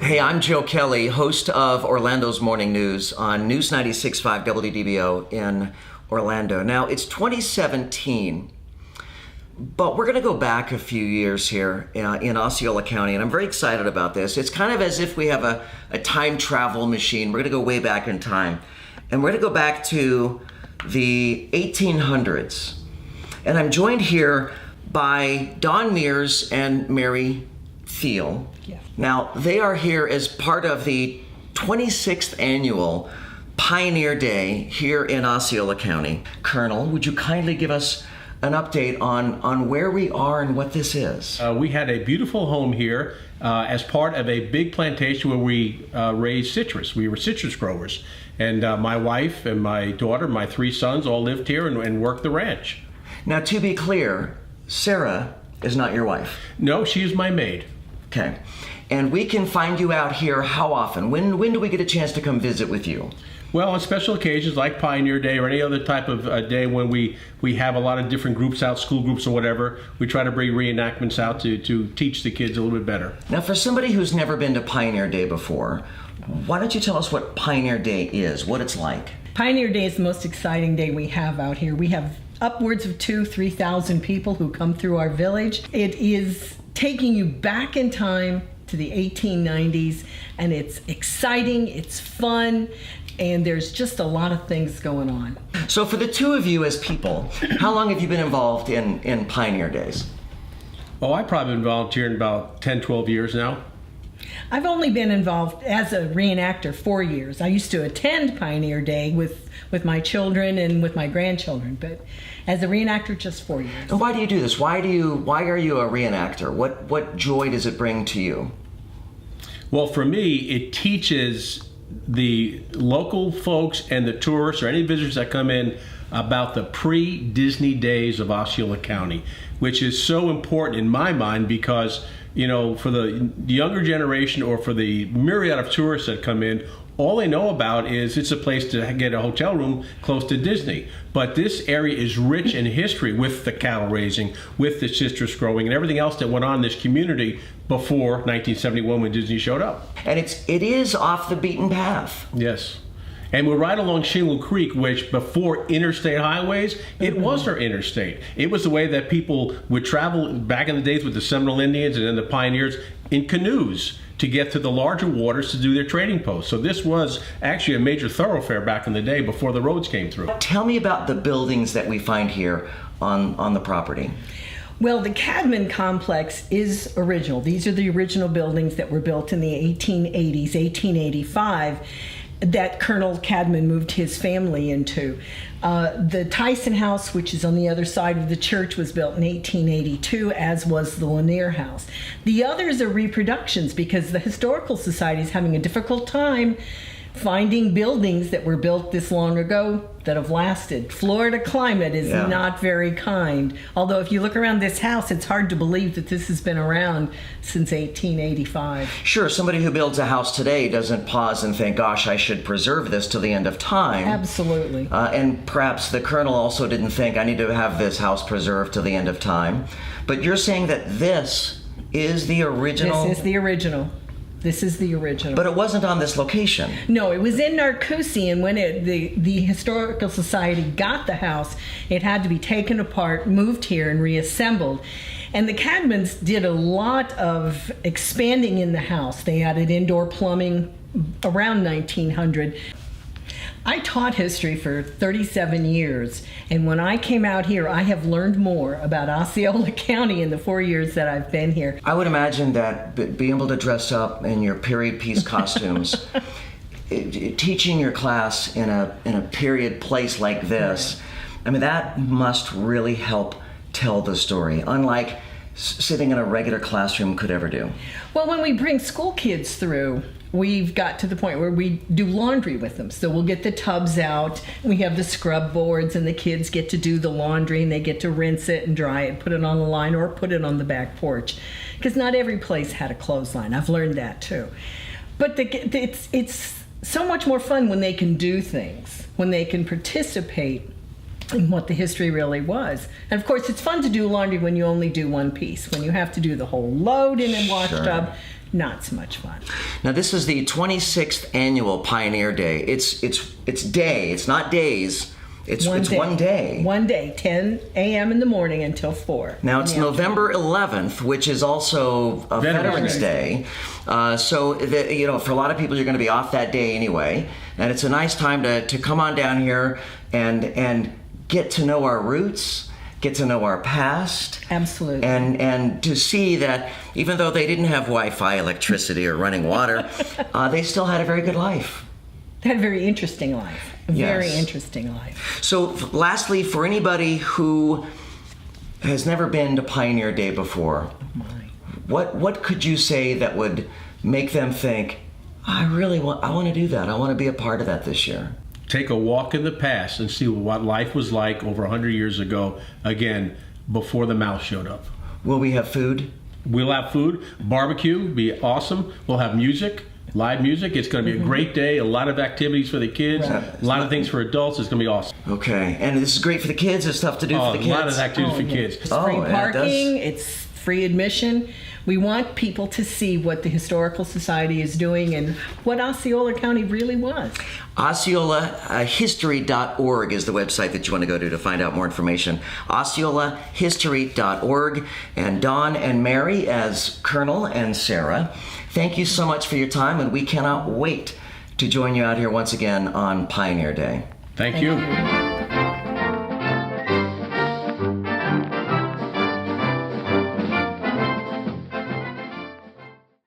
Hey, I'm Joe Kelly, host of Orlando's Morning News on News 96.5 WDBO in Orlando. Now, it's 2017, but we're going to go back a few years here in Osceola County, and I'm very excited about this. It's kind of as if we have a time travel machine. We're going to go way back in time, and we're going to go back to the 1800s. And I'm joined here by Don Mears and Mary Thiel. Yeah. Now, they are here as part of the 26th annual Pioneer Day here in Osceola County. Colonel, would you kindly give us an update on where we are and what this is? We had a beautiful home here as part of a big plantation where we raised citrus. We were citrus growers. And my wife and my daughter, my three sons all lived here and worked the ranch. Now, to be clear, Sarah is not your wife. No, she is my maid. Okay. And we can find you out here how often? When do we get a chance to come visit with you? Well, on special occasions like Pioneer Day or any other type of day when we have a lot of different groups out, school groups or whatever, we try to bring reenactments out to teach the kids a little bit better. Now, for somebody who's never been to Pioneer Day before, why don't you tell us what Pioneer Day is, what it's like? Pioneer Day is the most exciting day we have out here. We have upwards of 2,000-3,000 people who come through our village. It is taking you back in time to the 1890s, and it's exciting, it's fun, and there's just a lot of things going on. So for the two of you as people, how long have you been involved in Pioneer Days? Oh, I've probably been volunteering about 10, 12 years now. I've only been involved as a reenactor 4 years. I used to attend Pioneer Day with my children and with my grandchildren, but as a reenactor, just 4 years. And why do you do this? Why are you a reenactor? What joy does it bring to you? Well, for me, it teaches the local folks and the tourists or any visitors that come in about the pre-Disney days of Osceola County, which is so important in my mind because, you know, for the younger generation or for the myriad of tourists that come in, all they know about is it's a place to get a hotel room close to Disney. But this area is rich in history with the cattle raising, with the citrus growing, and everything else that went on in this community before 1971 when Disney showed up. And it is off the beaten path. Yes. And we're right along Shingle Creek, which before interstate highways, it was our interstate. It was the way that people would travel back in the days with the Seminole Indians and then the pioneers in canoes to get to the larger waters to do their trading posts. So this was actually a major thoroughfare back in the day before the roads came through. Tell me about the buildings that we find here on the property. Well, the Cadman Complex is original. These are the original buildings that were built in the 1880s, 1885. That Colonel Cadman moved his family into. The Tyson House, which is on the other side of the church, was built in 1882, as was the Lanier House. The others are reproductions because the Historical Society is having a difficult time finding buildings that were built this long ago that have lasted. Florida climate is not very kind. Although if you look around this house, it's hard to believe that this has been around since 1885. Sure, somebody who builds a house today doesn't pause and think, gosh, I should preserve this till the end of time. Absolutely. And perhaps the colonel also didn't think, I need to have this house preserved till the end of time. But you're saying that this is the original? This is the original. This is the original. But it wasn't on this location. No, it was in Narcoossee, and when the Historical Society got the house, it had to be taken apart, moved here, and reassembled. And the Cadmans did a lot of expanding in the house. They added indoor plumbing around 1900. I taught history for 37 years, and when I came out here, I have learned more about Osceola County in the 4 years that I've been here. I would imagine that being able to dress up in your period piece costumes, teaching your class in a period place like this, I mean, that must really help tell the story, unlike sitting in a regular classroom could ever do. Well, when we bring school kids through, we've got to the point where we do laundry with them. So we'll get the tubs out, we have the scrub boards, and the kids get to do the laundry, and they get to rinse it and dry it, put it on the line or put it on the back porch. Because not every place had a clothesline. I've learned that too. But it's so much more fun when they can do things, when they can participate and what the history really was. And of course, it's fun to do laundry when you only do one piece. When you have to do the whole load in a wash tub, not so much fun. Now, this is the 26th annual Pioneer Day. It's day. It's not days. It's one day. 1 day, 10 a.m. in the morning until 4. Now, it's November 11th, which is also a Veterans Day. So, for a lot of people, you're going to be off that day anyway. And it's a nice time to come on down here and get to know our roots, get to know our past. Absolutely. And to see that even though they didn't have Wi-Fi, electricity, or running water, they still had a very good life. They had a very interesting life. Very interesting life. So, lastly, for anybody who has never been to Pioneer Day before, what could you say that would make them think, I want to do that. I want to be a part of that this year? Take a walk in the past and see what life was like over 100 years ago, again, before the mouse showed up. Will we have food? We'll have food, barbecue, be awesome. We'll have music. Live music. It's going to be a great day. A lot of activities for the kids. Right. A lot of things for adults. It's going to be awesome. Okay. And this is great for the kids. There's stuff to do for the kids. A lot of activities for kids. It's free parking. It's free admission. We want people to see what the Historical Society is doing and what Osceola County really was. OsceolaHistory.org is the website that you want to go to find out more information. OsceolaHistory.org. And Don and Mary as Colonel and Sarah, thank you so much for your time, and we cannot wait to join you out here once again on Pioneer Day. Thank you.